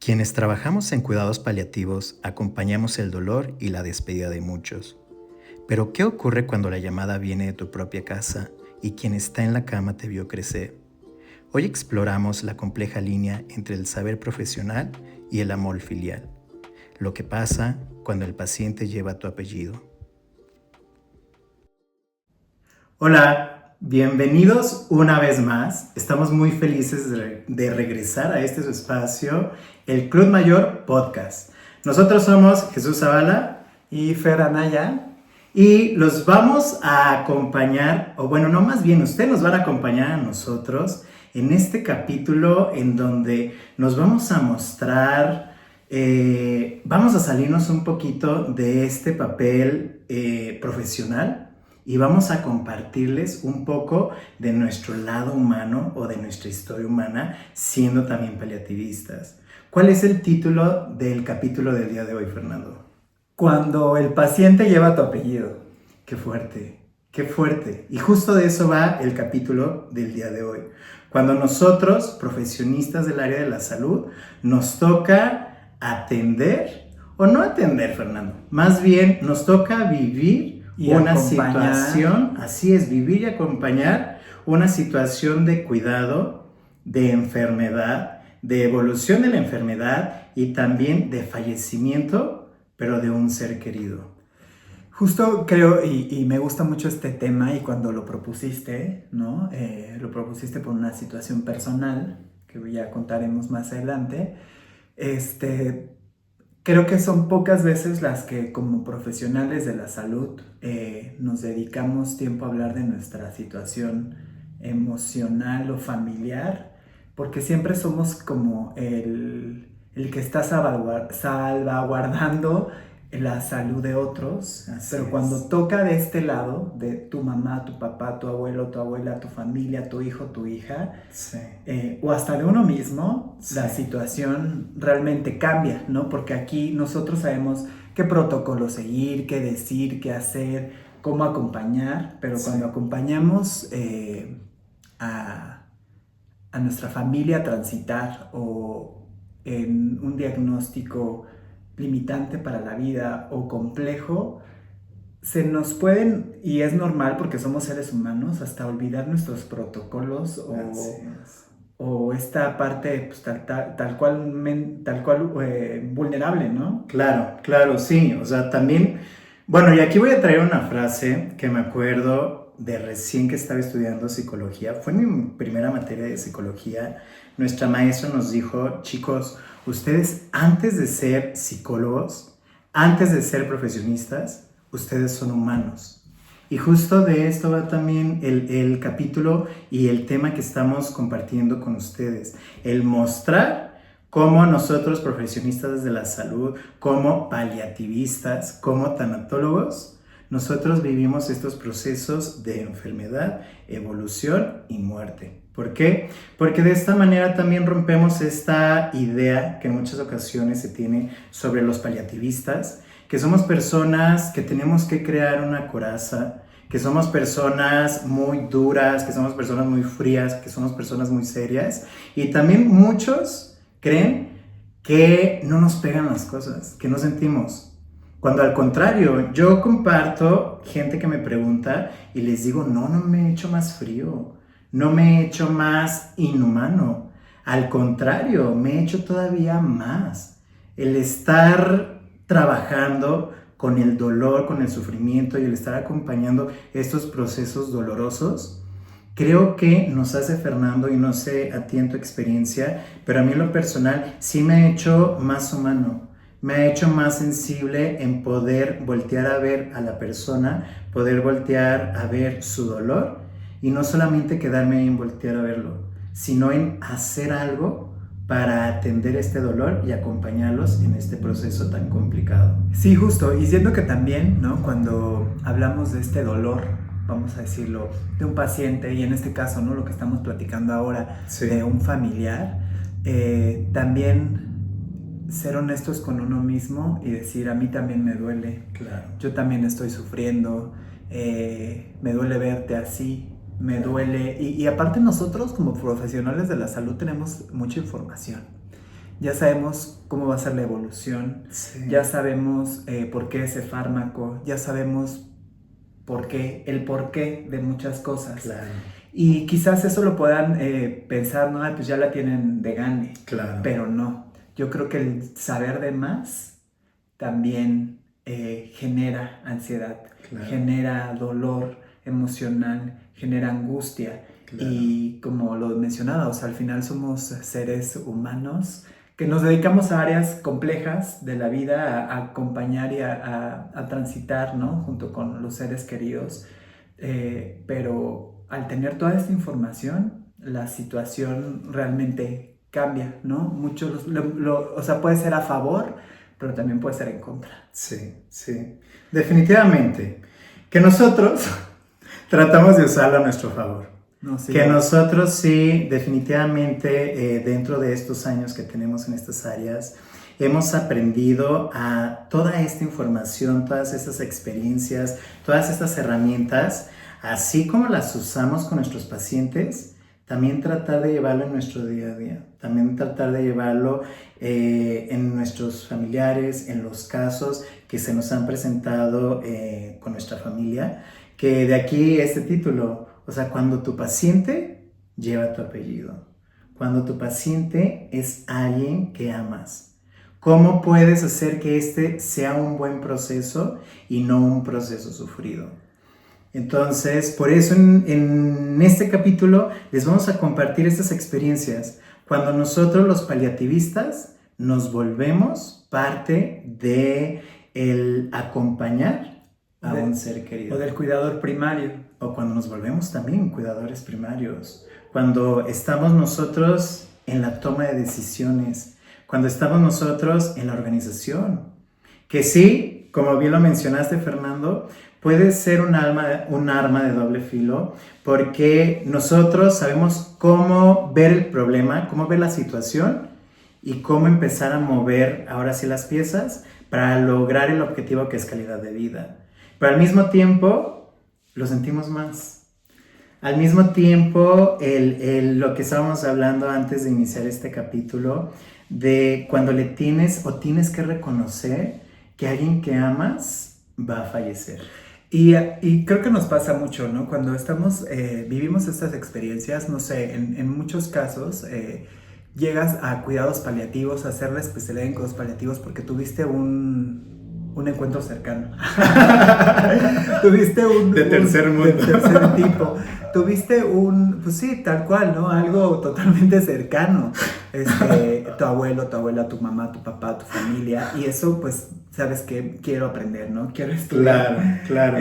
Quienes trabajamos en cuidados paliativos acompañamos el dolor y la despedida de muchos. Pero ¿qué ocurre cuando la llamada viene de tu propia casa y quien está en la cama te vio crecer? Hoy exploramos la compleja línea entre el saber profesional y el amor filial. Lo que pasa cuando el paciente lleva tu apellido. Hola, bienvenidos una vez más. Estamos muy felices de regresar a este su espacio, el Club Mayor Podcast. Nosotros somos Jesús Zavala y Fer Anaya. Y los vamos a acompañar, o bueno, no, más bien ustedes nos van a acompañar a nosotros en este capítulo en donde nos vamos a mostrar, vamos a salirnos un poquito de este papel profesional y vamos a compartirles un poco de nuestro lado humano o de nuestra historia humana, siendo también paliativistas. ¿Cuál es el título del capítulo del día de hoy, Fernando? Cuando el paciente lleva tu apellido. Qué fuerte, qué fuerte. Y justo de eso va el capítulo del día de hoy. Cuando nosotros, profesionistas del área de la salud, nos toca atender, o no atender, Fernando, más bien nos toca vivir una situación, así es, vivir y acompañar una situación de cuidado, de enfermedad, de evolución de la enfermedad y también de fallecimiento, pero de un ser querido. Justo creo, y me gusta mucho este tema, y cuando lo propusiste, ¿no? Lo propusiste por una situación personal, que ya contaremos más adelante. Creo que son pocas veces las que como profesionales de la salud nos dedicamos tiempo a hablar de nuestra situación emocional o familiar, porque siempre somos como el que está salvaguardando la salud de otros. Pero cuando toca de este lado, de tu mamá, tu papá, tu abuelo, tu abuela, tu familia, tu hijo, tu hija, sí. O hasta de uno mismo, sí. La situación realmente cambia, ¿no? Porque aquí nosotros sabemos qué protocolo seguir, qué decir, qué hacer, cómo acompañar, pero sí. Cuando acompañamos a nuestra familia a transitar o en un diagnóstico limitante para la vida o complejo, se nos pueden, y es normal porque somos seres humanos, hasta olvidar nuestros protocolos o esta parte pues, tal cual vulnerable, ¿no? Claro, sí. O sea, también, bueno, y aquí voy a traer una frase que me acuerdo de recién que estaba estudiando psicología. Fue mi primera materia de psicología. Nuestra maestra nos dijo, chicos, ustedes antes de ser psicólogos, antes de ser profesionistas, ustedes son humanos. Y justo de esto va también el capítulo y el tema que estamos compartiendo con ustedes. El mostrar cómo nosotros, profesionistas de la salud, como paliativistas, como tanatólogos, nosotros vivimos estos procesos de enfermedad, evolución y muerte. ¿Por qué? Porque de esta manera también rompemos esta idea que en muchas ocasiones se tiene sobre los paliativistas, que somos personas que tenemos que crear una coraza, que somos personas muy duras, que somos personas muy frías, que somos personas muy serias. Y también muchos creen que no nos pegan las cosas, que no sentimos. Cuando al contrario, yo comparto gente que me pregunta y les digo, no me he hecho más frío, no me he hecho más inhumano. Al contrario, me he hecho todavía más. El estar trabajando con el dolor, con el sufrimiento y el estar acompañando estos procesos dolorosos, creo que nos hace, Fernando, y no sé a ti en tu experiencia, pero a mí en lo personal sí me ha hecho más humano, me ha hecho más sensible en poder voltear a ver a la persona, poder voltear a ver su dolor y no solamente quedarme ahí en voltear a verlo, sino en hacer algo para atender este dolor y acompañarlos en este proceso tan complicado. Sí, justo, y siento que también, ¿no? Cuando hablamos de este dolor, vamos a decirlo, de un paciente, y en este caso, ¿no? Lo que estamos platicando ahora, sí, de un familiar, también ser honestos con uno mismo y decir, a mí también me duele, claro, yo también estoy sufriendo, me duele verte así, me duele, y aparte nosotros como profesionales de la salud tenemos mucha información. ya sabemos cómo va a ser la evolución, Sí. ya sabemos por qué ese fármaco, ya sabemos el porqué de muchas cosas. Claro, Y quizás eso lo puedan pensar, ¿no? Ay, pues ya la tienen de gane, claro. pero no. Yo creo que el saber de más también genera ansiedad, Claro. genera dolor emocional, genera angustia. Claro. Y como lo mencionaba, o sea, al final somos seres humanos que nos dedicamos a áreas complejas de la vida, a acompañar y a transitar, ¿no? Junto con los seres queridos. Pero al tener toda esta información, la situación realmente cambia, ¿no? Muchos, o sea, puede ser a favor, pero también puede ser en contra. Sí, sí. Definitivamente. Que nosotros tratamos de usarlo a nuestro favor. No, sí. Que nosotros sí, definitivamente, dentro de estos años que tenemos en estas áreas, hemos aprendido a toda esta información, todas estas experiencias, todas estas herramientas, así como las usamos con nuestros pacientes, también tratar de llevarlo en nuestro día a día, también tratar de llevarlo en nuestros familiares, en los casos que se nos han presentado con nuestra familia, que de aquí este título, o sea, cuando tu paciente lleva tu apellido, cuando tu paciente es alguien que amas, ¿cómo puedes hacer que este sea un buen proceso y no un proceso sufrido? Entonces, por eso en este capítulo les vamos a compartir estas experiencias cuando nosotros los paliativistas nos volvemos parte de el acompañar a un ser querido. O del cuidador primario. O cuando nos volvemos también cuidadores primarios. Cuando estamos nosotros en la toma de decisiones. Cuando estamos nosotros en la organización. Que sí, como bien lo mencionaste, Fernando, puede ser un arma de doble filo, porque nosotros sabemos cómo ver el problema, cómo ver la situación y cómo empezar a mover ahora sí las piezas para lograr el objetivo que es calidad de vida. Pero al mismo tiempo lo sentimos más. Al mismo tiempo, lo que estábamos hablando antes de iniciar este capítulo, de cuando le tienes que reconocer que alguien que amas va a fallecer. Y creo que nos pasa mucho, ¿no? Cuando vivimos estas experiencias, no sé, en muchos casos llegas a cuidados paliativos, a hacer la especialidad en cuidados paliativos porque tuviste un encuentro cercano. Tuviste de tercer mundo. De tercer tipo. Tuviste pues sí, tal cual, ¿no? Algo totalmente cercano. Tu abuelo, tu abuela, tu mamá, tu papá, tu familia. Y eso, pues, ¿sabes qué? Quiero aprender, ¿no? Quiero estudiar. Claro.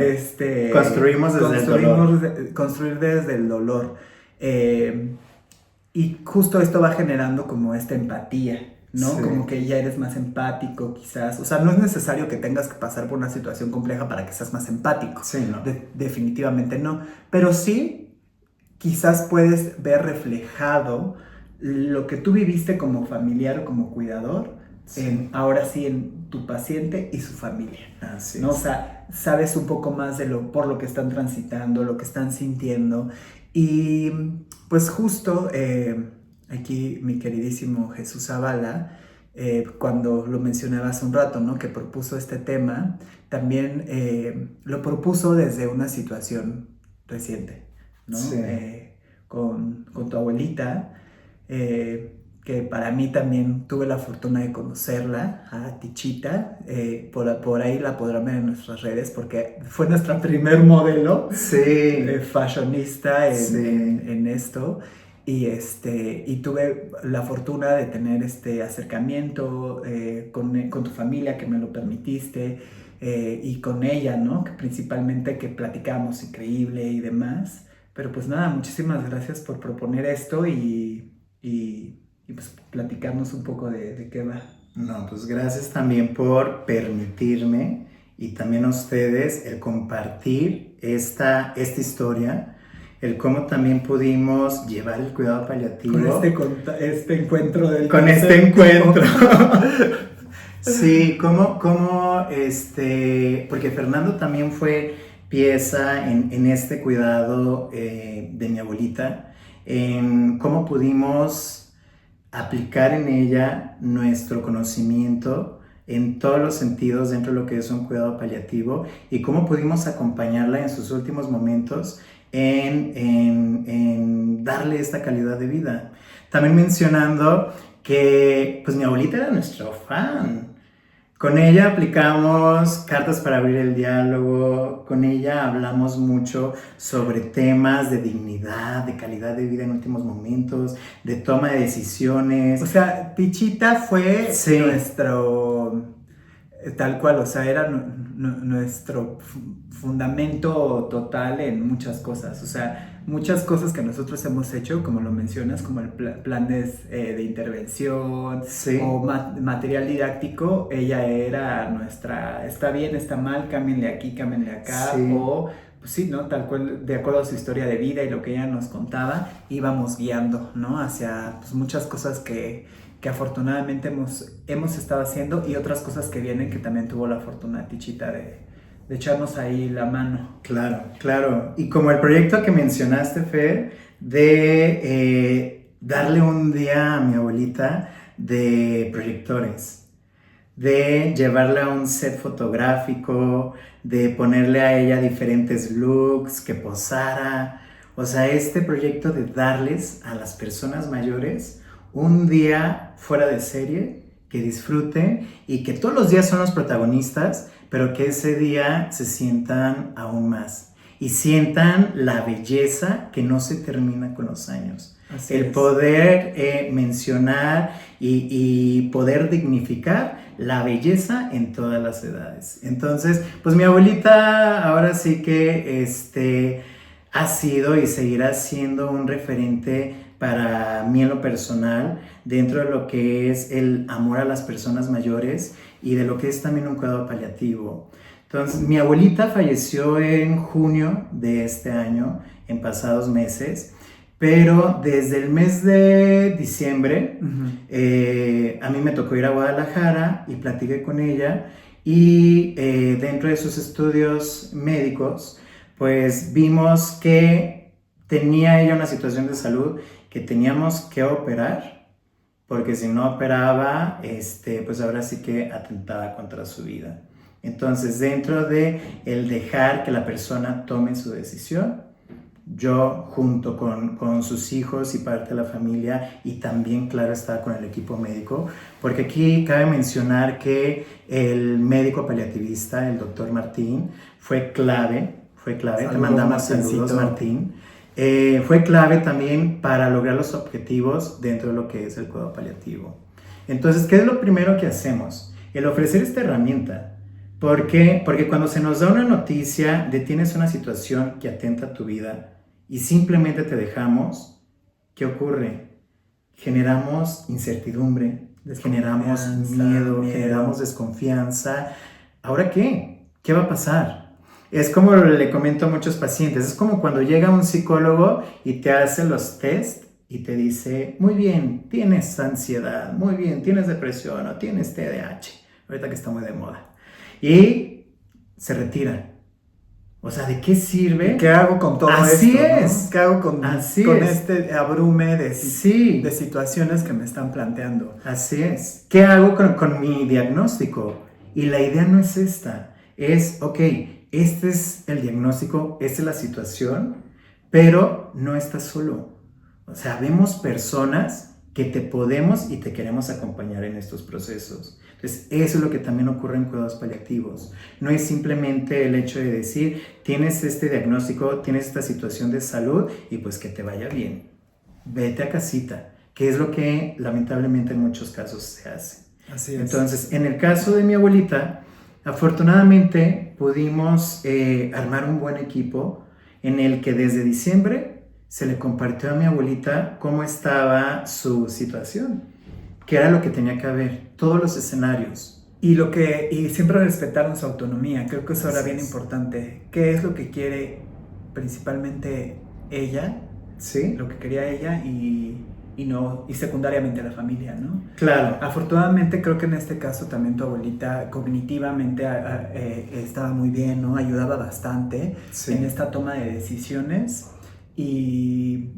Construimos desde el dolor. Construir desde el dolor. Y justo esto va generando como esta empatía, ¿no? Sí. Como que ya eres más empático, quizás. O sea, no es necesario que tengas que pasar por una situación compleja para que seas más empático. Sí, ¿no? Definitivamente no. Pero sí, quizás puedes ver reflejado lo que tú viviste como familiar o como cuidador, sí. Ahora sí en tu paciente y su familia. Así ¿no? es. O sea, sabes un poco más por lo que están transitando, lo que están sintiendo. Y pues justo aquí mi queridísimo Jesús Zavala, cuando lo mencionaba hace un rato, ¿no? Que propuso este tema, también lo propuso desde una situación reciente, ¿no? Sí. Con tu abuelita, que para mí también tuve la fortuna de conocerla, a Tichita, por ahí la podrán ver en nuestras redes, porque fue nuestra primer modelo, sí. Fashionista sí. en esto, y tuve la fortuna de tener este acercamiento con tu familia, que me lo permitiste, y con ella, ¿no? Que principalmente que platicamos increíble y demás. Pero pues nada, muchísimas gracias por proponer esto y pues platicarnos un poco de qué va. No, pues gracias también por permitirme y también a ustedes el compartir esta historia, el cómo también pudimos llevar el cuidado paliativo. Con este encuentro del Con este encuentro. Sí, porque Fernando también fue pieza en este cuidado de mi abuelita, en cómo pudimos aplicar en ella nuestro conocimiento en todos los sentidos dentro de lo que es un cuidado paliativo y cómo pudimos acompañarla en sus últimos momentos en darle esta calidad de vida. También mencionando que pues mi abuelita era nuestro fan. Con ella aplicamos cartas para abrir el diálogo, con ella hablamos mucho sobre temas de dignidad, de calidad de vida en últimos momentos, de toma de decisiones. O sea, Pichita fue Sí. nuestro, tal cual, o sea, era nuestro fundamento total en muchas cosas, o sea, muchas cosas que nosotros hemos hecho, como lo mencionas, como el planes de intervención Sí. o material didáctico, ella era nuestra, está bien, está mal, cámbienle aquí, cámbienle acá, Sí. o pues sí, ¿no? Tal cual, de acuerdo a su historia de vida y lo que ella nos contaba, íbamos guiando, ¿no? Hacia pues, muchas cosas que afortunadamente hemos estado haciendo y otras cosas que vienen que también tuvo la fortuna Tichita de echarnos ahí la mano. Claro, claro. Y como el proyecto que mencionaste, Fer, de darle un día a mi abuelita de proyectores, de llevarla a un set fotográfico, de ponerle a ella diferentes looks, que posara. O sea, este proyecto de darles a las personas mayores un día fuera de serie, que disfruten y que todos los días son los protagonistas, pero que ese día se sientan aún más y sientan la belleza que no se termina con los años. Así el es. Poder mencionar y poder dignificar la belleza en todas las edades. Entonces, pues mi abuelita ahora sí que ha sido y seguirá siendo un referente para mí en lo personal, dentro de lo que es el amor a las personas mayores y de lo que es también un cuidado paliativo. Entonces, mi abuelita falleció en junio de este año, en pasados meses, pero desde el mes de diciembre, a mí me tocó ir a Guadalajara y platiqué con ella y dentro de sus estudios médicos, pues vimos que tenía ella una situación de salud que teníamos que operar, porque si no operaba, pues ahora sí que atentaba contra su vida. Entonces, dentro de el dejar que la persona tome su decisión, yo junto con sus hijos y parte de la familia y también, claro, estaba con el equipo médico, porque aquí cabe mencionar que el médico paliativista, el doctor Martín, fue clave, te mandamos saludos, Martín. Fue clave también para lograr los objetivos dentro de lo que es el cuidado paliativo. Entonces, ¿qué es lo primero que hacemos? El ofrecer esta herramienta. ¿Por qué? Porque cuando se nos da una noticia de tienes una situación que atenta a tu vida y simplemente te dejamos, ¿qué ocurre? Generamos incertidumbre, generamos miedo, generamos desconfianza. ¿Ahora qué? ¿Qué va a pasar? Es como le comento a muchos pacientes, es como cuando llega un psicólogo y te hace los test y te dice, muy bien, tienes ansiedad, muy bien, tienes depresión o tienes TDAH, ahorita que está muy de moda, y se retira. O sea, ¿de qué sirve? ¿Qué hago con todo Así esto? es. ¿no? ¿Qué hago con este abrume de situaciones que me están planteando? Así es. ¿Qué hago con mi diagnóstico? Y la idea no es esta, es, ok, este es el diagnóstico, esta es la situación, pero no estás solo. O sea, vemos personas que te podemos y te queremos acompañar en estos procesos. Entonces, eso es lo que también ocurre en cuidados paliativos. No es simplemente el hecho de decir, tienes este diagnóstico, tienes esta situación de salud y pues que te vaya bien. Vete a casita, que es lo que lamentablemente en muchos casos se hace. Así es. Entonces, en el caso de mi abuelita, afortunadamente pudimos armar un buen equipo en el que desde diciembre se le compartió a mi abuelita cómo estaba su situación, qué era lo que tenía que haber, todos los escenarios. Y siempre respetaron su autonomía, creo que eso era bien importante. ¿Qué es lo que quiere principalmente ella? Sí. Lo que quería ella y secundariamente la familia, ¿no? Claro. Afortunadamente creo que en este caso también tu abuelita cognitivamente estaba muy bien, ¿no? Ayudaba bastante en esta toma de decisiones y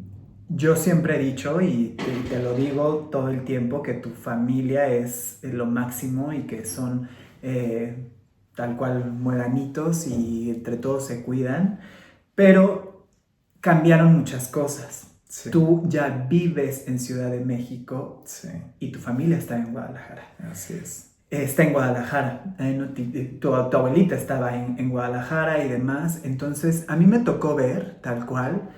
Yo siempre he dicho, y te lo digo todo el tiempo, que tu familia es lo máximo y que son tal cual mueganitos y entre todos se cuidan, pero cambiaron muchas cosas. Sí. Tú ya vives en Ciudad de México Sí, y tu familia está en Guadalajara. así es. Está en Guadalajara, tu abuelita estaba en Guadalajara y demás, entonces a mí me tocó ver tal cual,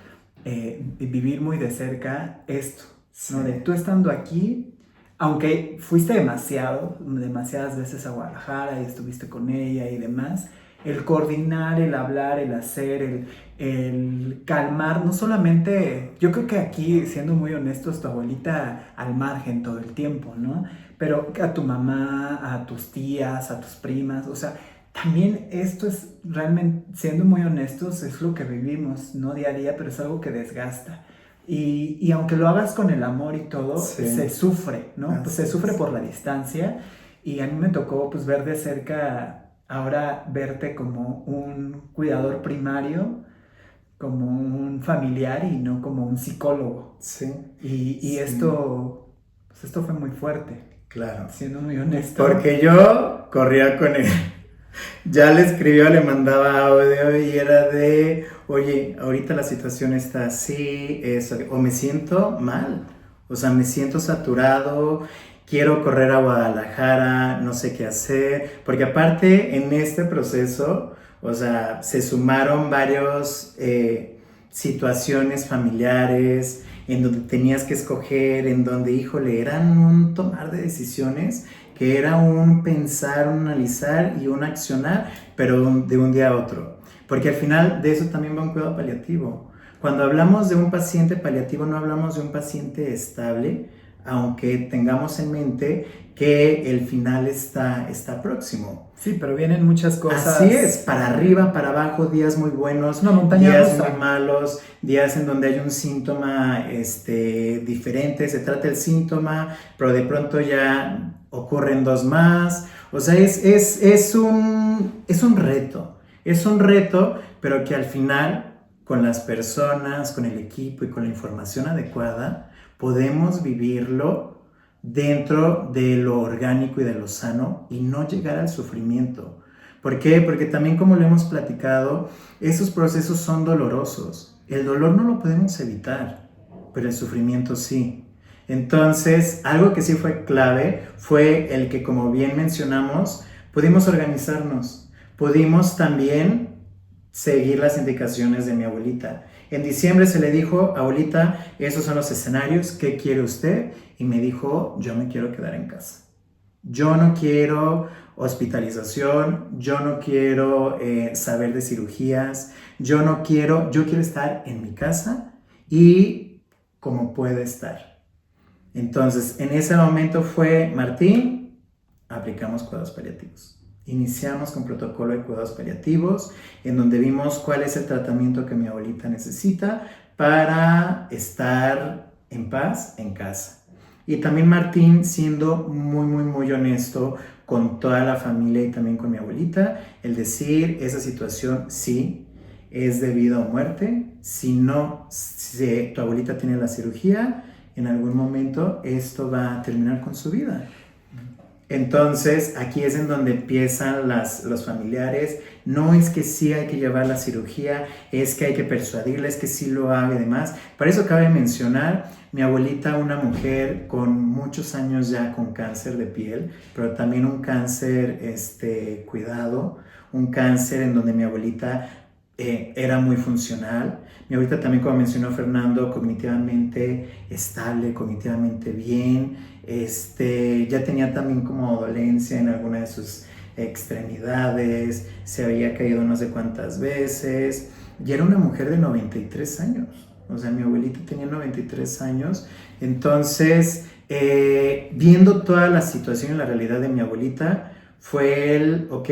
vivir muy de cerca esto, ¿no? Sí. De tú estando aquí, aunque fuiste demasiadas veces a Guadalajara y estuviste con ella y demás, el coordinar, el hablar, el hacer, el calmar, no solamente, yo creo que aquí, siendo muy honestos, tu abuelita al margen todo el tiempo, ¿no? Pero a tu mamá, a tus tías, a tus primas, o sea, también esto es realmente, siendo muy honestos, es lo que vivimos, no día a día, pero es algo que desgasta. Y aunque lo hagas con el amor y todo, Sí. se sufre, ¿no? Así Pues se sufre es. por la distancia. Y a mí me tocó pues ver de cerca, ahora verte como un cuidador primario, como un familiar y no como un psicólogo. Sí, Y sí, esto, pues esto fue muy fuerte, claro. siendo muy honesto. Porque yo corría con él. Ya le escribió, le mandaba audio y era de, oye, ahorita la situación está así, eso, o me siento mal, o sea, me siento saturado, quiero correr a Guadalajara, no sé qué hacer, porque aparte en este proceso, o sea, se sumaron varios situaciones familiares en donde tenías que escoger, en donde, híjole, eran un tomar de decisiones que era un pensar, un analizar y un accionar, pero de un día a otro. Porque al final de eso también va un cuidado paliativo. Cuando hablamos de un paciente paliativo no hablamos de un paciente estable, aunque tengamos en mente que el final está próximo. Sí, pero vienen muchas cosas. Así es, para arriba, para abajo, días muy buenos, Una montaña días rusa. muy malos, días en donde hay un síntoma diferente, se trata el síntoma, pero de pronto ya ocurren dos más. O sea, es un reto, pero que al final, con las personas, con el equipo y con la información adecuada, podemos vivirlo dentro de lo orgánico y de lo sano y no llegar al sufrimiento. ¿Por qué? Porque también, como lo hemos platicado, esos procesos son dolorosos. El dolor no lo podemos evitar, pero el sufrimiento sí. Entonces, algo que sí fue clave fue el que, como bien mencionamos, pudimos organizarnos, pudimos también seguir las indicaciones de mi abuelita. En diciembre se le dijo, abuelita, esos son los escenarios, ¿qué quiere usted? Y me dijo, yo me quiero quedar en casa. Yo no quiero hospitalización, yo no quiero saber de cirugías, yo quiero estar en mi casa y como pueda estar. Entonces, en ese momento fue, Martín, aplicamos cuidados paliativos. Iniciamos con protocolo de cuidados paliativos, en donde vimos cuál es el tratamiento que mi abuelita necesita para estar en paz en casa. Y también Martín, siendo muy honesto con toda la familia y también con mi abuelita, el decir, esa situación sí es de vida o muerte. Si no, si tu abuelita tiene la cirugía, en algún momento esto va a terminar con su vida. Entonces, aquí es en donde empiezan los familiares. No es que sí hay que llevar la cirugía, es que hay que persuadirles que sí lo haga y demás. Para eso cabe mencionar, mi abuelita, una mujer con muchos años ya con cáncer de piel, pero también un cáncer cuidado, un cáncer en donde mi abuelita era muy funcional. Mi abuelita también, como mencionó Fernando, cognitivamente estable, cognitivamente bien. Ya tenía también como dolencia en alguna de sus extremidades, se había caído no sé cuántas veces, y era una mujer de 93 años, o sea, mi abuelita tenía 93 años, entonces, viendo toda la situación y la realidad de mi abuelita, fue ok,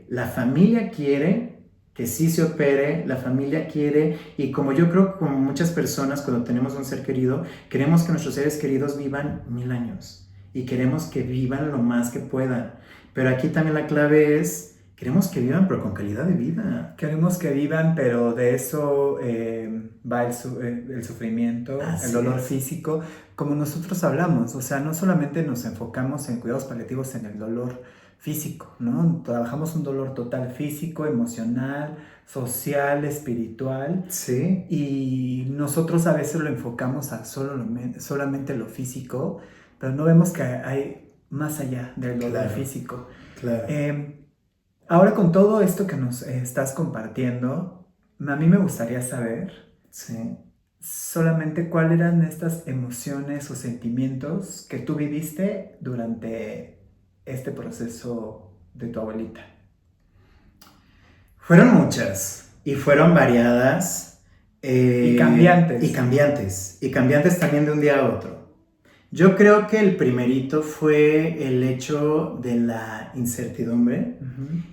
la familia quiere que sí se opere, la familia quiere, y como yo creo, como muchas personas cuando tenemos un ser querido, queremos que nuestros seres queridos vivan 1000 años y queremos que vivan lo más que puedan. Pero aquí también la clave es queremos que vivan, pero con calidad de vida. Queremos que vivan, pero de eso va el sufrimiento, Así el dolor es. físico, como nosotros hablamos. O sea, no solamente nos enfocamos en cuidados paliativos en el dolor físico, ¿no? Trabajamos un dolor total físico, emocional, social, espiritual. Sí, Y nosotros a veces lo enfocamos a solamente lo físico, pero no vemos que hay más allá del dolor claro, físico. claro. Ahora con todo esto que nos estás compartiendo, a mí me gustaría saber Sí. solamente cuáles eran estas emociones o sentimientos que tú viviste durante este proceso de tu abuelita. Fueron muchas y fueron variadas. Y cambiantes. Y cambiantes también de un día a otro. Yo creo que el primerito fue el hecho de la incertidumbre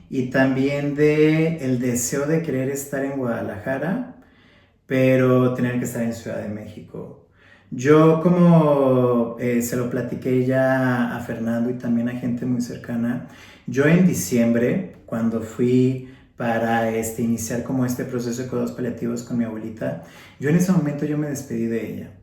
y también de el deseo de querer estar en Guadalajara, pero tener que estar en Ciudad de México. Yo como se lo platiqué ya a Fernando y también a gente muy cercana, yo en diciembre, cuando fui para iniciar como este proceso de cuidados paliativos con mi abuelita, yo en ese momento yo me despedí de ella.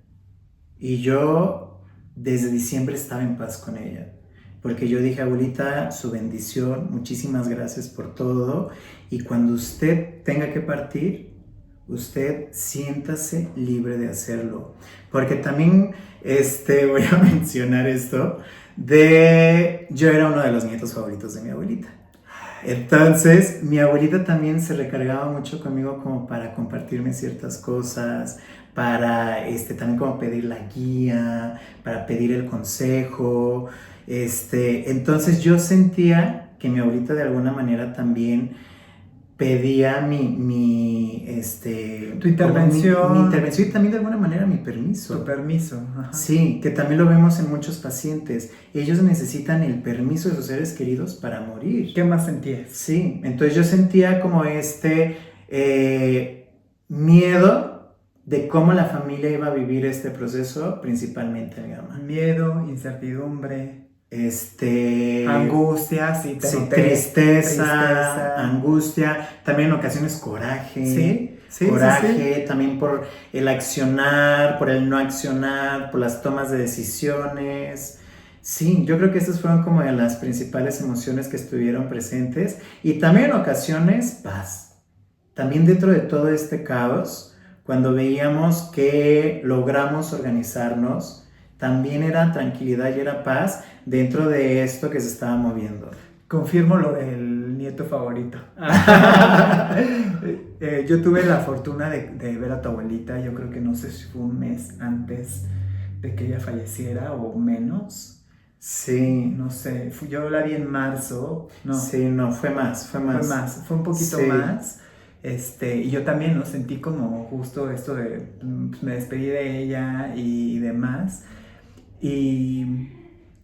Y yo desde diciembre estaba en paz con ella, porque yo dije, abuelita, su bendición, muchísimas gracias por todo, y cuando usted tenga que partir, usted siéntase libre de hacerlo. Porque también voy a mencionar esto, yo era uno de los nietos favoritos de mi abuelita. Entonces, mi abuelita también se recargaba mucho conmigo como para compartirme ciertas cosas, para también como pedir la guía, para pedir el consejo. Entonces yo sentía que mi abuelita de alguna manera también pedía Tu intervención. mi intervención y también de alguna manera mi permiso. Tu permiso. Ajá. Sí, que también lo vemos en muchos pacientes. Ellos necesitan el permiso de sus seres queridos para morir. ¿Qué más sentías? Sí, entonces yo sentía como miedo de cómo la familia iba a vivir este proceso, principalmente mi mamá. Miedo, incertidumbre. Angustia, sí, tristeza, angustia, también en ocasiones coraje, sí. También por el accionar, por el no accionar, por las tomas de decisiones. Sí, yo creo que estas fueron como de las principales emociones que estuvieron presentes y también en ocasiones paz. También dentro de todo este caos, cuando veíamos que logramos organizarnos, también era tranquilidad y era paz dentro de esto que se estaba moviendo. Confirmo lo del nieto favorito. Yo tuve la fortuna de ver a tu abuelita, yo creo que no sé si fue un mes antes de que ella falleciera o menos. Sí. No sé, yo la vi en marzo. No. Sí, no, fue más. Fue un poquito más. Y yo también lo sentí como justo esto de, pues, me despedí de ella y demás. Y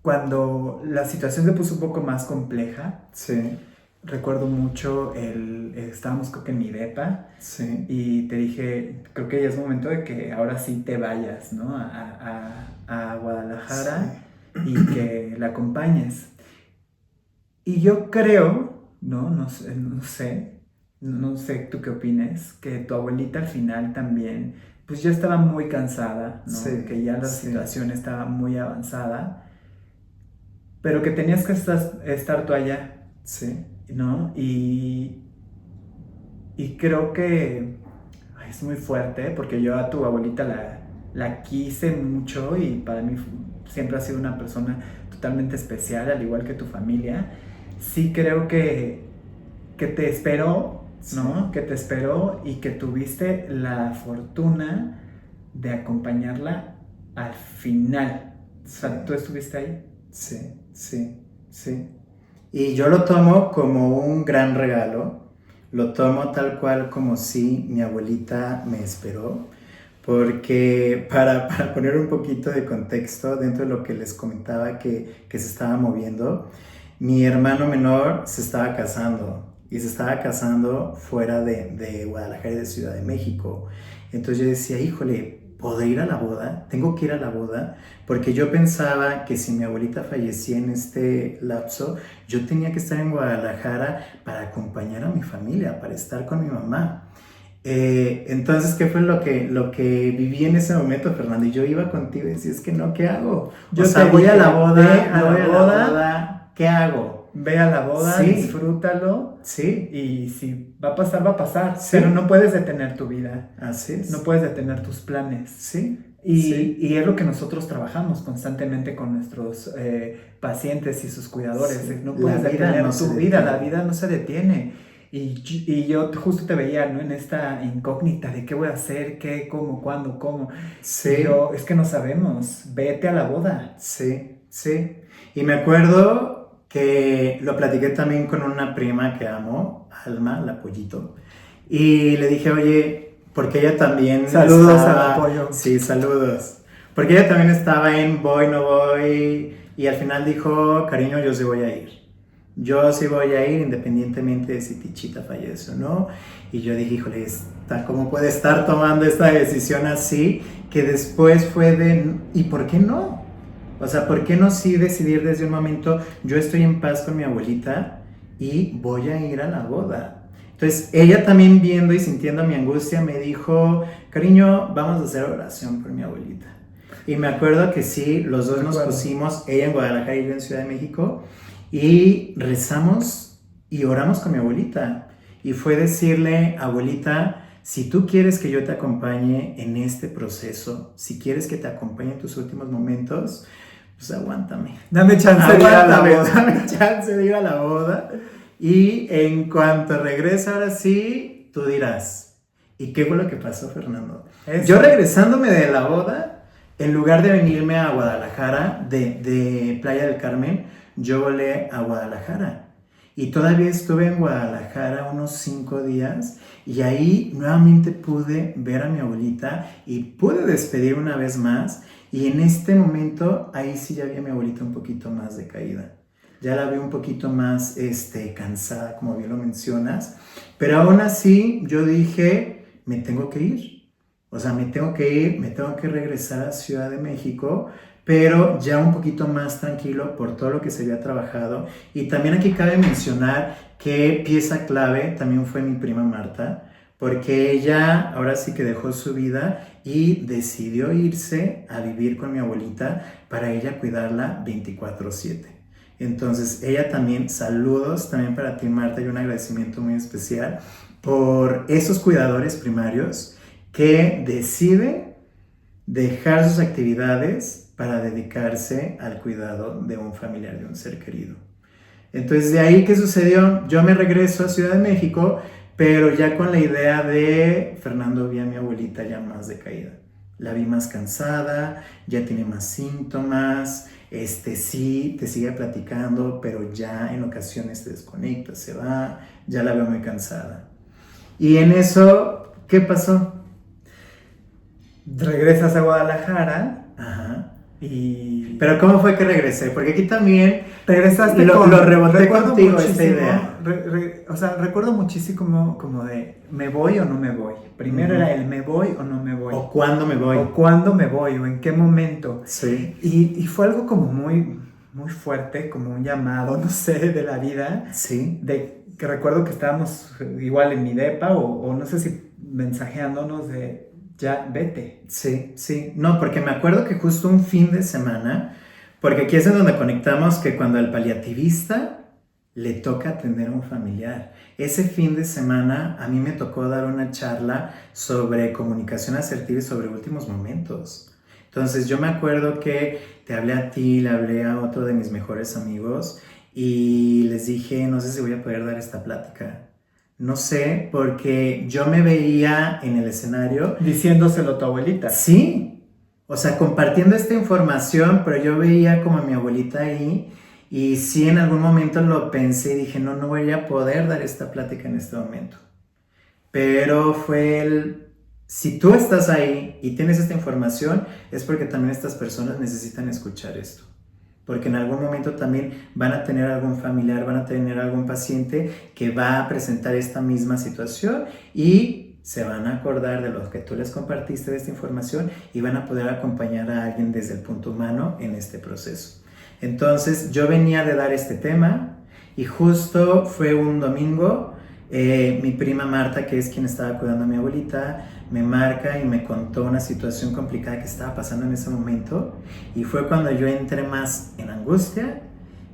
cuando la situación se puso un poco más compleja, sí. Recuerdo mucho, estábamos creo que en mi depa, sí. Y te dije, creo que ya es momento de que ahora sí te vayas, ¿no? A Guadalajara, sí. Y que la acompañes. Y yo creo, no sé tú qué opines, que tu abuelita al final también, pues ya estaba muy cansada, ¿no? Sí, que ya la situación estaba muy avanzada, pero que tenías que estar tú allá, sí. ¿no? Y creo que es muy fuerte, porque yo a tu abuelita la quise mucho y para mí siempre ha sido una persona totalmente especial, al igual que tu familia. Sí creo que te esperó, ¿no? Sí. Que te esperó y que tuviste la fortuna de acompañarla al final. Sí. O sea, ¿tú estuviste ahí? Sí. Y yo lo tomo como un gran regalo, lo tomo tal cual como si mi abuelita me esperó, porque para poner un poquito de contexto dentro de lo que les comentaba que se estaba moviendo, mi hermano menor se estaba casando y se estaba casando fuera de Guadalajara y de Ciudad de México. Entonces yo decía, híjole, ¿podré ir a la boda? ¿Tengo que ir a la boda? Porque yo pensaba que si mi abuelita fallecía en este lapso, yo tenía que estar en Guadalajara para acompañar a mi familia, para estar con mi mamá. Entonces, ¿qué fue lo que viví en ese momento, Fernando? Y yo iba contigo y decía, es que no, ¿qué hago? Yo O sea, te voy a dije, la boda, ve a voy la a la boda, ¿qué hago? Ve a la boda, Sí. disfrútalo. Sí, Y si va a pasar, va a pasar. Sí. Pero no puedes detener tu vida. así es. No puedes detener tus planes. Sí, Y, sí. y es lo que nosotros trabajamos constantemente con nuestros pacientes y sus cuidadores. Sí. No La puedes vida detener no tu se vida, detiene. la vida no se detiene. Y yo justo te veía, ¿no? En esta incógnita de qué voy a hacer, qué, cómo, cuándo, cómo. Sí. Y yo, es que no sabemos, vete a la boda. Sí, sí. Y me acuerdo que lo platiqué también con una prima que amo, Alma, la pollito. Y le dije, oye, porque ella también Saludos estaba... al pollo. Sí, saludos. Porque ella también estaba en voy, no voy. Y al final dijo, cariño, yo sí voy a ir. Yo sí voy a ir independientemente de si Tichita fallece o no. Y yo dije, híjole, ¿cómo puede estar tomando esta decisión así? Que después fue de, ¿y por qué no? O sea, ¿por qué no sí decidir desde un momento, yo estoy en paz con mi abuelita y voy a ir a la boda? Entonces, ella también viendo y sintiendo mi angustia me dijo, cariño, vamos a hacer oración por mi abuelita. Y me acuerdo que sí, los dos nos pusimos, ella en Guadalajara y yo en Ciudad de México, y rezamos y oramos con mi abuelita. Y fue decirle, abuelita, si tú quieres que yo te acompañe en este proceso, si quieres que te acompañe en tus últimos momentos, pues aguántame. Dame chance de ir a la boda. Dame chance de ir a la boda. Y en cuanto regrese, ahora sí, tú dirás. ¿Y qué fue lo que pasó, Fernando? Eso. Yo regresándome de la boda, en lugar de venirme a Guadalajara, de Playa del Carmen, yo volé a Guadalajara. Y todavía estuve en Guadalajara unos 5 días y ahí nuevamente pude ver a mi abuelita y pude despedir una vez más. Y en este momento, ahí sí ya vi a mi abuelita un poquito más decaída. Ya la vi un poquito más cansada, como bien lo mencionas. Pero aún así, yo dije, me tengo que ir. O sea, me tengo que ir, me tengo que regresar a Ciudad de México, pero ya un poquito más tranquilo por todo lo que se había trabajado. Y también aquí cabe mencionar que pieza clave también fue mi prima Marta, porque ella ahora sí que dejó su vida y decidió irse a vivir con mi abuelita para ella cuidarla 24/7. Entonces, ella también, saludos también para ti, Marta, y un agradecimiento muy especial por esos cuidadores primarios que deciden dejar sus actividades para dedicarse al cuidado de un familiar, de un ser querido. Entonces, de ahí, ¿qué sucedió? Yo me regreso a Ciudad de México, pero ya con la idea de Fernando, vi a mi abuelita ya más decaída. La vi más cansada, ya tiene más síntomas, sí, te sigue platicando, pero ya en ocasiones se desconecta, se va, ya la veo muy cansada. Y en eso, ¿qué pasó? Regresas a Guadalajara. Ajá. Y... Pero ¿cómo fue que regresé? Porque aquí también regresaste lo reboté recuerdo contigo esta muchísimo, idea. O sea, recuerdo muchísimo como de ¿me voy o no me voy? Primero era el ¿me voy o no me voy? O ¿cuándo me voy? O ¿cuándo me voy? O ¿en qué momento? Sí. Y fue algo como muy, muy fuerte, como un llamado, no sé, de la vida. Sí. De que recuerdo que estábamos igual en mi depa o no sé si mensajeándonos de ya vete. Sí, sí. No, porque me acuerdo que justo un fin de semana, porque aquí es en donde conectamos que cuando al paliativista le toca atender a un familiar. Ese fin de semana a mí me tocó dar una charla sobre comunicación asertiva y sobre últimos momentos. Entonces yo me acuerdo que te hablé a ti, le hablé a otro de mis mejores amigos y les dije, no sé si voy a poder dar esta plática. No sé, porque yo me veía en el escenario. Diciéndoselo a tu abuelita. Sí, o sea, compartiendo esta información, pero yo veía como a mi abuelita ahí y sí en algún momento lo pensé y dije, no voy a poder dar esta plática en este momento. Pero fue si tú estás ahí y tienes esta información, es porque también estas personas necesitan escuchar esto. Porque en algún momento también van a tener algún familiar, van a tener algún paciente que va a presentar esta misma situación y se van a acordar de lo que tú les compartiste de esta información y van a poder acompañar a alguien desde el punto humano en este proceso. Entonces yo venía de dar este tema y justo fue un domingo, mi prima Marta, que es quien estaba cuidando a mi abuelita, me marca y me contó una situación complicada que estaba pasando en ese momento, y fue cuando yo entré más en angustia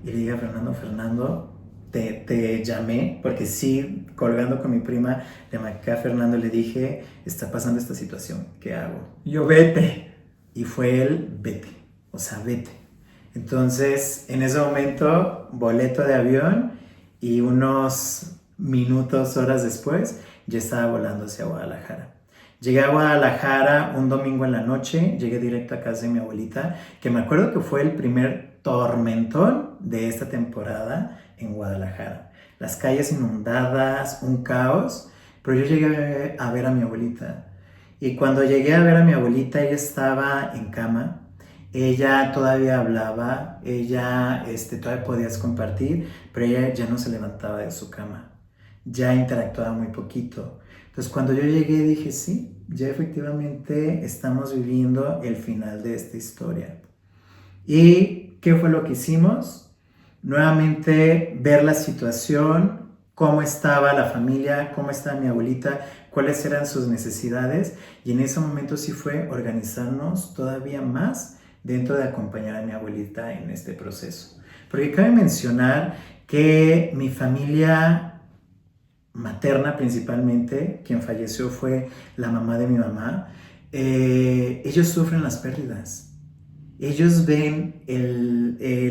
y le dije a Fernando, te llamé, porque sí, colgando con mi prima, le marqué a Fernando y le dije, está pasando esta situación, ¿qué hago? Yo, vete. Y fue él, vete, o sea, vete. Entonces, en ese momento, boleto de avión, y unos minutos, horas después, ya estaba volando hacia Guadalajara. Llegué a Guadalajara un domingo en la noche, llegué directo a casa de mi abuelita, que me acuerdo que fue el primer tormentón de esta temporada en Guadalajara. Las calles inundadas, un caos, pero yo llegué a ver a mi abuelita. Y cuando llegué a ver a mi abuelita, ella estaba en cama, ella todavía hablaba, ella todavía podías compartir, pero ella ya no se levantaba de su cama, ya interactuaba muy poquito. Entonces cuando yo llegué dije, sí, ya efectivamente estamos viviendo el final de esta historia. ¿Y qué fue lo que hicimos? Nuevamente ver la situación, cómo estaba la familia, cómo estaba mi abuelita, cuáles eran sus necesidades, y en ese momento sí fue organizarnos todavía más dentro de acompañar a mi abuelita en este proceso. Porque cabe mencionar que mi familia materna principalmente, quien falleció fue la mamá de mi mamá, ellos sufren las pérdidas. Ellos ven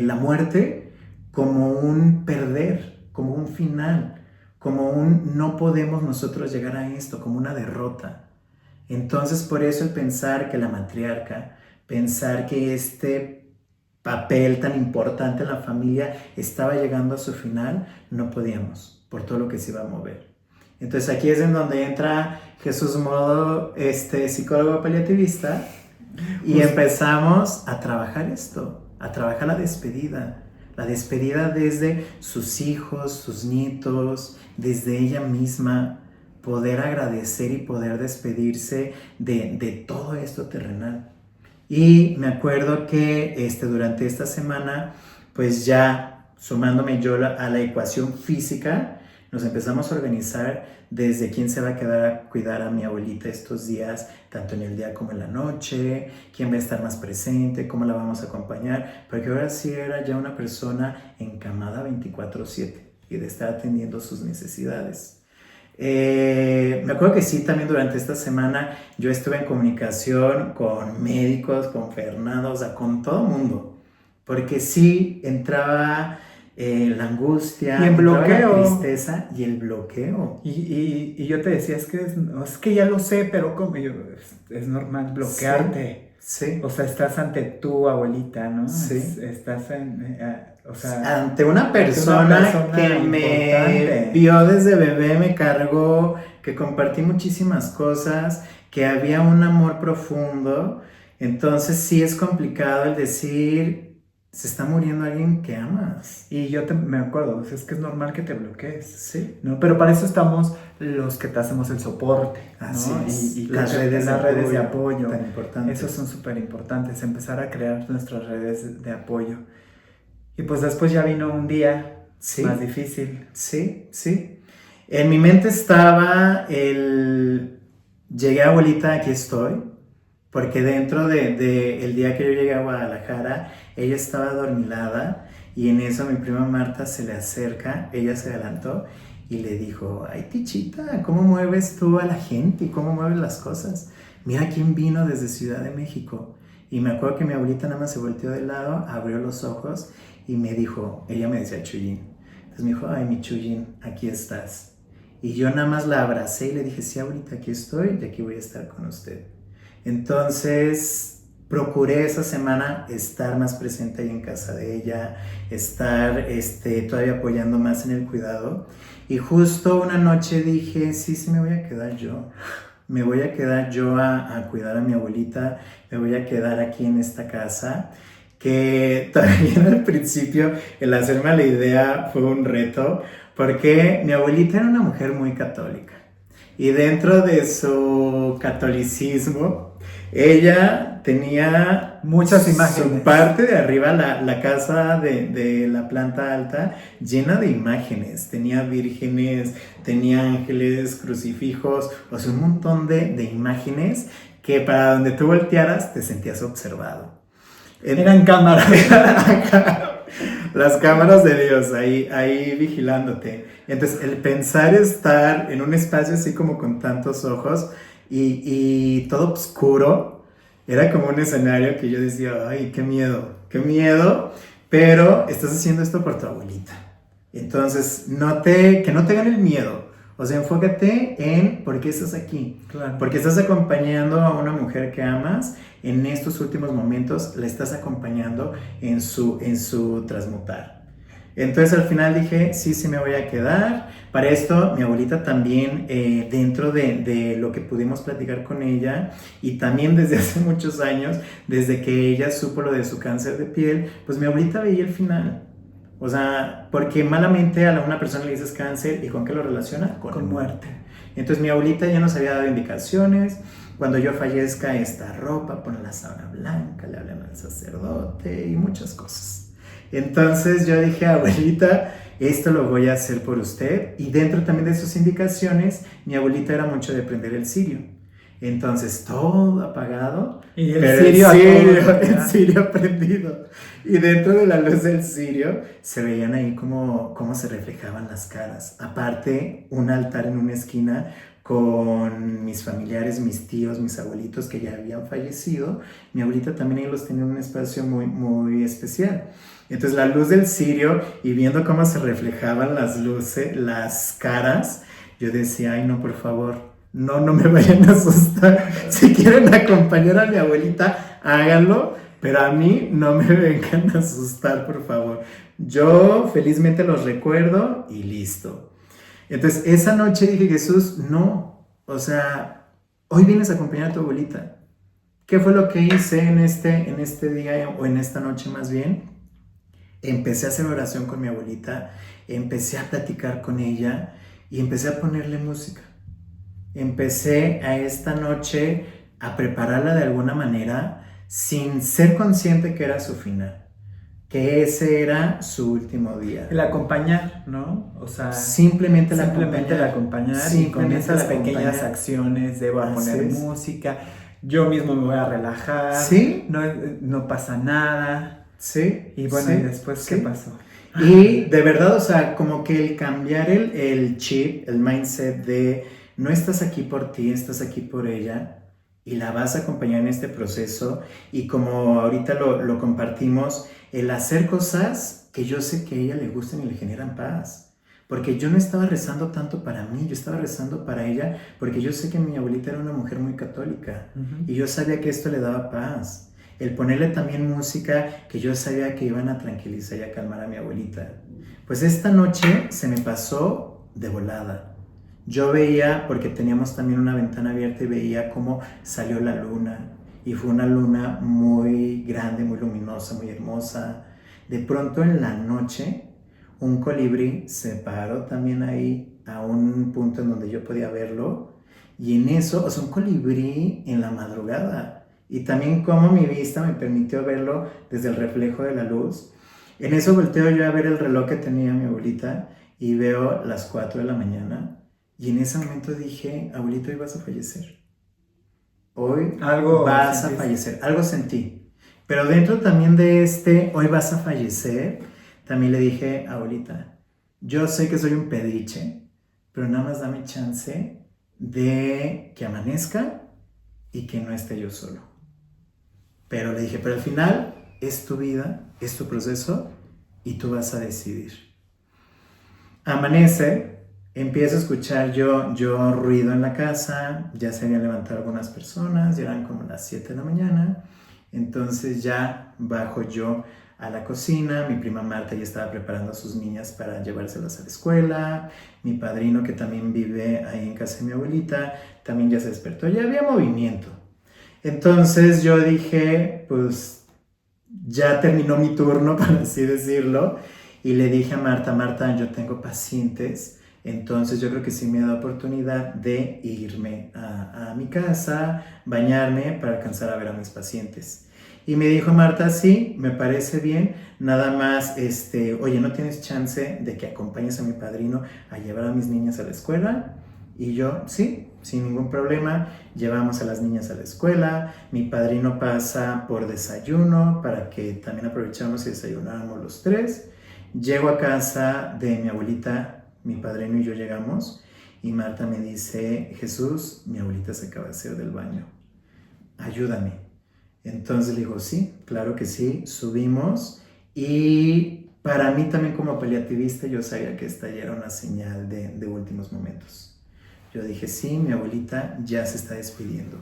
la muerte como un perder, como un final, como un no podemos nosotros llegar a esto, como una derrota. Entonces por eso el pensar que la matriarca, pensar que este papel tan importante en la familia estaba llegando a su final, no podíamos, por todo lo que se iba a mover. Entonces aquí es en donde entra Jesús modo psicólogo paliativista, y empezamos a trabajar esto, a trabajar la despedida desde sus hijos, sus nietos, desde ella misma, poder agradecer y poder despedirse de todo esto terrenal. Y me acuerdo que durante esta semana, pues ya sumándome yo a la ecuación física, nos empezamos a organizar desde quién se va a quedar a cuidar a mi abuelita estos días, tanto en el día como en la noche, quién va a estar más presente, cómo la vamos a acompañar, porque ahora sí era ya una persona encamada 24/7 y de estar atendiendo sus necesidades. Me acuerdo que sí, también durante esta semana yo estuve en comunicación con médicos, con Fernando, o sea, con todo el mundo, porque sí entraba la angustia, y el bloqueo, la tristeza y el bloqueo. Y yo te decía, es que ya lo sé, pero como es normal bloquearte. Sí. O sea, estás ante tu abuelita, ¿no? Sí. Estás ante una persona que importante. Me vio desde bebé, me cargó, que compartí muchísimas cosas, que había un amor profundo. Entonces sí es complicado el decir, se está muriendo alguien que amas. Y yo me acuerdo, es que es normal que te bloquees. Sí. ¿No? Pero para eso estamos los que te hacemos el soporte, ¿no? Así es. Y las redes de apoyo. Tan importantes. Esos son súper importantes, empezar a crear nuestras redes de apoyo. Y pues después ya vino un día más difícil. Sí. En mi mente estaba llegué a abuelita, aquí estoy. Porque dentro el día que yo llegué a Guadalajara, ella estaba adormilada, y en eso mi prima Marta se le acerca, ella se adelantó y le dijo, ay Tichita, ¿cómo mueves tú a la gente y cómo mueves las cosas? Mira quién vino desde Ciudad de México. Y me acuerdo que mi abuelita nada más se volteó de lado, abrió los ojos y me dijo, ella me decía Chuyín. Entonces me dijo, ay mi Chuyín, aquí estás. Y yo nada más la abracé y le dije, sí abuelita, aquí estoy y aquí voy a estar con usted. Entonces procuré esa semana estar más presente ahí en casa de ella, estar todavía apoyando más en el cuidado, y justo una noche dije, sí me voy a quedar yo. Me voy a quedar yo a cuidar a mi abuelita, me voy a quedar aquí en esta casa, que también al principio el hacerme la idea fue un reto, porque mi abuelita era una mujer muy católica. Y dentro de su catolicismo, ella tenía muchas imágenes. Su parte de arriba, la casa de la planta alta, llena de imágenes. Tenía vírgenes, tenía ángeles, crucifijos, o sea, un montón de imágenes que para donde tú voltearas te sentías observado. Eran cámaras. Las cámaras de Dios ahí vigilándote. Entonces, el pensar estar en un espacio así como con tantos ojos y todo oscuro, era como un escenario que yo decía, ay, qué miedo, pero estás haciendo esto por tu abuelita. Entonces, que no te gane el miedo. O sea, enfócate en por qué estás aquí. Claro. Porque estás acompañando a una mujer que amas en estos últimos momentos, la estás acompañando en su transmutar. Entonces al final dije, sí me voy a quedar. Para esto mi abuelita también, dentro de lo que pudimos platicar con ella, y también desde hace muchos años, desde que ella supo lo de su cáncer de piel, pues mi abuelita veía el final. O sea, porque malamente a una persona le dices cáncer, ¿y con qué lo relaciona? Con muerte. Entonces mi abuelita ya nos había dado indicaciones. Cuando yo fallezca, esta ropa, pon la sábana blanca, le hablan al sacerdote y muchas cosas. Entonces yo dije, abuelita, esto lo voy a hacer por usted. Y dentro también de sus indicaciones, mi abuelita era mucho de prender el cirio. Entonces todo apagado, y el cirio prendido. Y dentro de la luz del cirio se veían ahí cómo se reflejaban las caras. Aparte, un altar en una esquina con mis familiares, mis tíos, mis abuelitos que ya habían fallecido. Mi abuelita también ahí los tenía en un espacio muy, muy especial. Entonces la luz del cirio y viendo cómo se reflejaban las luces, las caras, yo decía, ay no, por favor, no me vayan a asustar. Si quieren acompañar a mi abuelita, háganlo, pero a mí no me vengan a asustar, por favor. Yo felizmente los recuerdo y listo. Entonces, esa noche dije, Jesús, no, o sea, hoy vienes a acompañar a tu abuelita. ¿Qué fue lo que hice en este día, o en esta noche más bien? Empecé a hacer oración con mi abuelita, empecé a platicar con ella y empecé a ponerle música. Empecé a esta noche a prepararla de alguna manera sin ser consciente que era su final, que ese era su último día. El acompañar, ¿no? O sea, simplemente el acompañar y con esas pequeñas acciones de voy a poner música, yo mismo me voy a relajar, ¿sí? No pasa nada. Sí. Y bueno, ¿sí? ¿y después qué pasó? Y de verdad, o sea, como que el cambiar el chip, el mindset de no estás aquí por ti, estás aquí por ella y la vas a acompañar en este proceso, y como ahorita lo compartimos, el hacer cosas que yo sé que a ella le gustan y le generan paz. Porque yo no estaba rezando tanto para mí, yo estaba rezando para ella, porque yo sé que mi abuelita era una mujer muy católica, y yo sabía que esto le daba paz. El ponerle también música que yo sabía que iban a tranquilizar y a calmar a mi abuelita. Pues esta noche se me pasó de volada. Yo veía, porque teníamos también una ventana abierta, y veía cómo salió la luna. Y fue una luna muy grande, muy luminosa, muy hermosa. De pronto en la noche, un colibrí se paró también ahí a un punto en donde yo podía verlo. Y en eso, o sea, un colibrí en la madrugada. Y también cómo mi vista me permitió verlo desde el reflejo de la luz. En eso volteo yo a ver el reloj que tenía mi abuelita y veo las 4 de la mañana. Y en ese momento dije, abuelito, hoy vas a fallecer. Hoy vas a fallecer. Algo sentí. Pero dentro también de hoy vas a fallecer, también le dije, abuelita, yo sé que soy un pediche, pero nada más dame chance de que amanezca y que no esté yo solo. Pero le dije, pero al final es tu vida, es tu proceso y tú vas a decidir. Amanece, empiezo a escuchar yo ruido en la casa, ya se habían levantado algunas personas, ya eran como las 7 de la mañana, entonces ya bajo yo a la cocina, mi prima Marta ya estaba preparando a sus niñas para llevárselas a la escuela, mi padrino que también vive ahí en casa de mi abuelita, también ya se despertó, ya había movimiento. Entonces yo dije, pues ya terminó mi turno, por así decirlo, y le dije a Marta, yo tengo pacientes Entonces yo creo que sí me da oportunidad de irme a mi casa, bañarme para alcanzar a ver a mis pacientes. Y me dijo Marta, sí, me parece bien, nada más, oye, ¿no tienes chance de que acompañes a mi padrino a llevar a mis niñas a la escuela? Y yo, sí, sin ningún problema, llevamos a las niñas a la escuela, mi padrino pasa por desayuno para que también aprovechamos y desayunáramos los tres. Llego a casa de mi abuelita, mi padrino y yo llegamos, y Marta me dice, Jesús, mi abuelita se acaba de hacer del baño, ayúdame. Entonces le digo, sí, claro que sí, subimos, y para mí también como paliativista yo sabía que esta ya era una señal de últimos momentos. Yo dije, sí, mi abuelita ya se está despidiendo.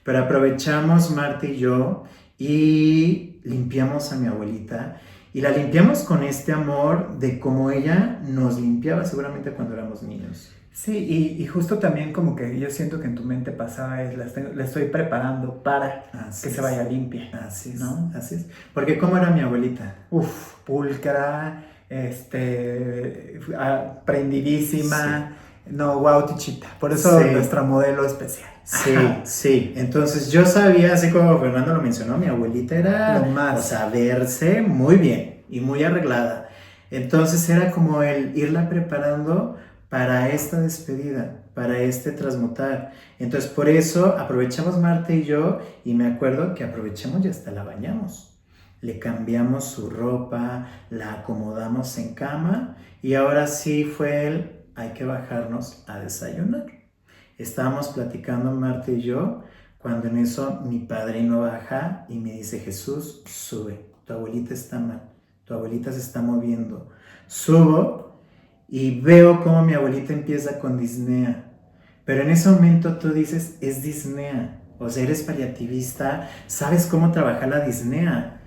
Pero aprovechamos Marta y yo y limpiamos a mi abuelita. Y la limpiamos con este amor de como ella nos limpiaba seguramente cuando éramos niños. Sí, y justo también como que yo siento que en tu mente pasaba es, la estoy preparando para que se vaya limpia. Así es, ¿no? así es. Porque ¿cómo era mi abuelita? Pulcra, prendidísima. Sí. No, wow, Tichita. Por eso sí. Nuestra modelo especial. Sí, sí. Entonces yo sabía, así como Fernando lo mencionó, mi abuelita era, lo más. O sea, verse muy bien y muy arreglada. Entonces era como el irla preparando para esta despedida, para este transmutar. Entonces por eso aprovechamos Marta y yo, y me acuerdo que aprovechamos y hasta la bañamos. Le cambiamos su ropa, la acomodamos en cama, y ahora sí fue el hay que bajarnos a desayunar. Estábamos platicando Marta y yo, cuando en eso mi padrino baja y me dice, Jesús, sube, tu abuelita está mal, tu abuelita se está moviendo. Subo y veo cómo mi abuelita empieza con disnea, pero en ese momento tú dices, es disnea, o sea, eres paliativista, sabes cómo trabajar la disnea,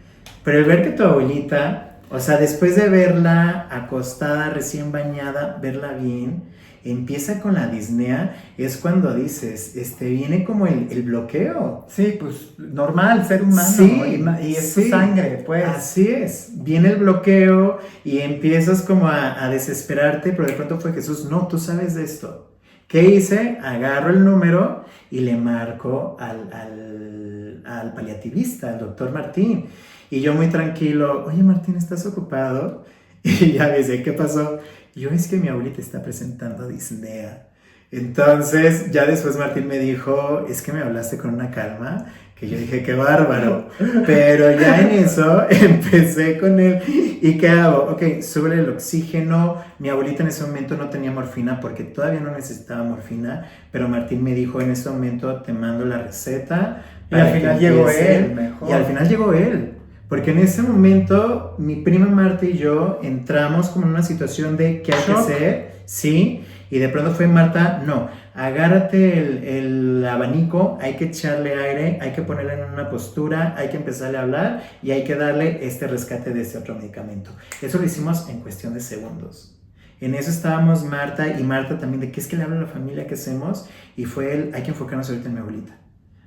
pero el ver que tu abuelita, o sea, después de verla acostada, recién bañada, verla bien, empieza con la disnea, es cuando dices, viene como el bloqueo. Sí, pues normal, ser humano, sí, y es su sangre, pues. Así es, viene el bloqueo y empiezas como a desesperarte, pero de pronto fue Jesús, no, tú sabes de esto. ¿Qué hice? Agarro el número y le marco al paliativista, al doctor Martín. Y yo muy tranquilo, oye Martín, ¿estás ocupado? Y ya me dice, ¿qué pasó? Yo, es que mi abuelita está presentando disnea. Entonces, ya después Martín me dijo, es que me hablaste con una calma, que yo dije, qué bárbaro. Pero ya en eso empecé con él. ¿Y qué hago? Ok, súbele el oxígeno. Mi abuelita en ese momento no tenía morfina porque todavía no necesitaba morfina, pero Martín me dijo, en este momento te mando la receta. Y al final llegó él, mejor. Y al final llegó él. Porque en ese momento mi prima Marta y yo entramos como en una situación de qué hay que hacer, sí, y de pronto fue Marta, no, agárrate el abanico, hay que echarle aire, hay que ponerle en una postura, hay que empezarle a hablar y hay que darle este rescate de este otro medicamento. Eso lo hicimos en cuestión de segundos. En eso estábamos Marta y Marta también de qué es que le habla a la familia, qué hacemos, y fue hay que enfocarnos ahorita en mi abuelita.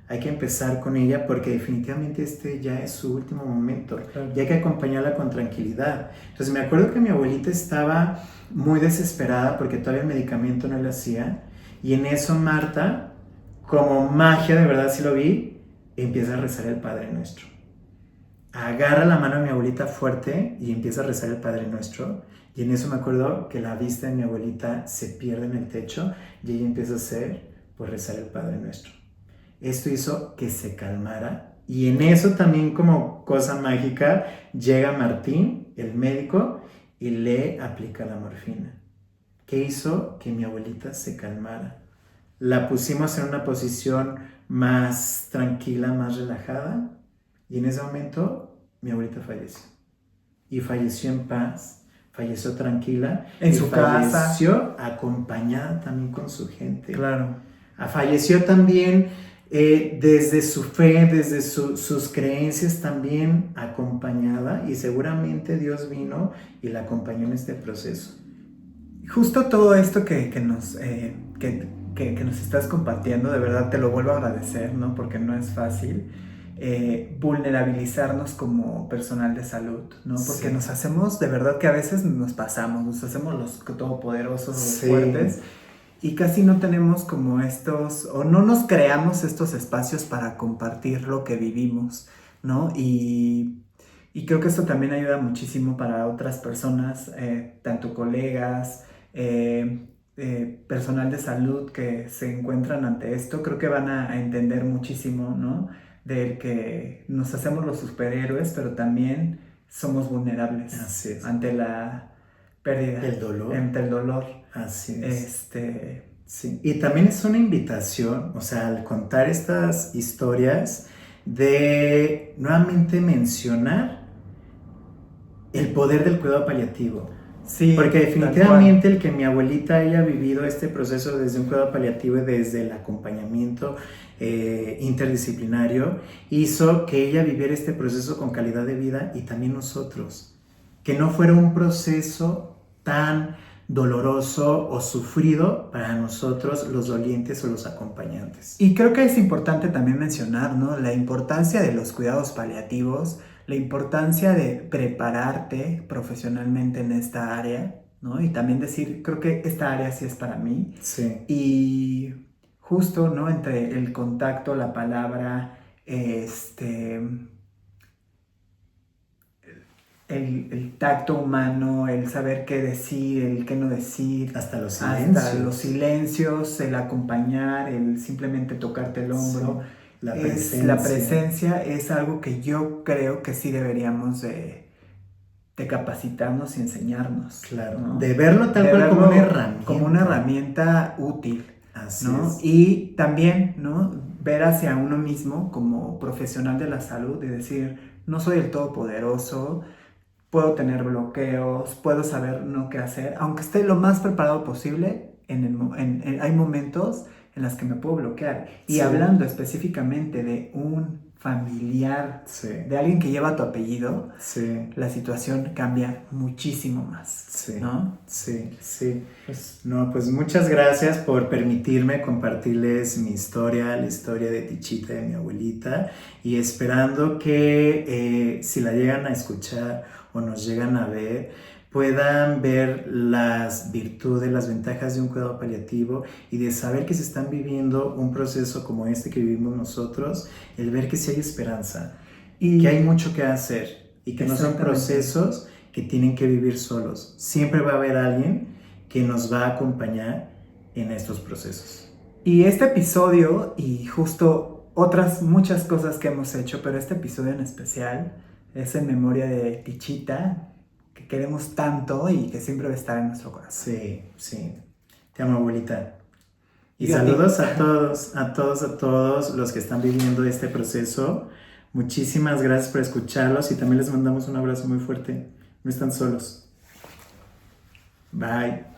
Hay que empezar con ella porque definitivamente ya es su último momento. Claro. Y hay que acompañarla con tranquilidad. Entonces me acuerdo que mi abuelita estaba muy desesperada porque todavía el medicamento no le hacía. Y en eso Marta, como magia, de verdad sí lo vi, empieza a rezar el Padre Nuestro. Agarra la mano de mi abuelita fuerte y empieza a rezar el Padre Nuestro. Y en eso me acuerdo que la vista de mi abuelita se pierde en el techo y ella empieza a hacer, pues, rezar el Padre Nuestro. Esto hizo que se calmara y en eso también como cosa mágica llega Martín, el médico, y le aplica la morfina. ¿Qué hizo? Que mi abuelita se calmara. La pusimos en una posición más tranquila, más relajada, y en ese momento mi abuelita falleció. Y falleció en paz, falleció tranquila. En su casa. Falleció acompañada también con su gente. Claro. Falleció también desde su fe, desde sus creencias también acompañada, y seguramente Dios vino y la acompañó en este proceso. Justo todo esto que nos estás compartiendo, de verdad te lo vuelvo a agradecer, ¿no? Porque no es fácil. vulnerabilizarnos como personal de salud, ¿no? Porque Sí. nos hacemos, de verdad que a veces nos pasamos, nos hacemos los todopoderosos, los Sí. fuertes, y casi no tenemos como estos, o no nos creamos estos espacios para compartir lo que vivimos, ¿no? Y creo que esto también ayuda muchísimo para otras personas, tanto colegas, personal de salud que se encuentran ante esto. Creo que van a entender muchísimo, ¿no? Del que nos hacemos los superhéroes, pero también somos vulnerables Así es. ante la pérdida, El dolor. ante el dolor. Así es. Este, Sí. Y también es una invitación, o sea, al contar estas historias, de nuevamente mencionar el poder del cuidado paliativo. sí, Porque tal definitivamente el que mi abuelita haya vivido este proceso desde un cuidado paliativo y desde el acompañamiento interdisciplinario hizo que ella viviera este proceso con calidad de vida, y también nosotros. Que no fuera un proceso tan doloroso o sufrido para nosotros, los dolientes o los acompañantes. Y creo que es importante también mencionar, ¿no? La importancia de los cuidados paliativos, la importancia de prepararte profesionalmente en esta área, ¿no? Y también decir, creo que esta área sí es para mí. Sí. Y justo, ¿no? Entre el contacto, la palabra, el tacto humano, el saber qué decir, el qué no decir, Hasta los silencios. hasta los silencios, el acompañar, el simplemente tocarte el hombro. Sí, La presencia es algo que yo creo que sí deberíamos de capacitarnos y enseñarnos. Claro, ¿no? de verlo tal De cual verlo como una herramienta. Como una herramienta útil. Así ¿no? es. Y también, ¿no? Ver hacia uno mismo como profesional de la salud y decir, no soy el todopoderoso, puedo tener bloqueos, puedo saber no qué hacer, aunque esté lo más preparado posible, hay momentos en los que me puedo bloquear. Y Sí. hablando específicamente de un familiar, Sí. de alguien que lleva tu apellido, Sí. la situación cambia muchísimo más, Sí. ¿no? Sí, sí. No, pues muchas gracias por permitirme compartirles mi historia, la historia de Tichita, de mi abuelita, y esperando que si la llegan a escuchar o nos llegan a ver, puedan ver las virtudes, las ventajas de un cuidado paliativo, y de saber que se están viviendo un proceso como este que vivimos nosotros, el ver que sí hay esperanza y que hay mucho que hacer y que no son procesos que tienen que vivir solos. Siempre va a haber alguien que nos va a acompañar en estos procesos. Y este episodio, y justo otras muchas cosas que hemos hecho, pero este episodio en especial es en memoria de Tichita, que queremos tanto y que siempre va a estar en nuestro corazón. Sí, sí. Te amo, abuelita. Y Y a saludos ti. a todos los que están viviendo este proceso. Muchísimas gracias por escucharlos, y también les mandamos un abrazo muy fuerte. No están solos. Bye.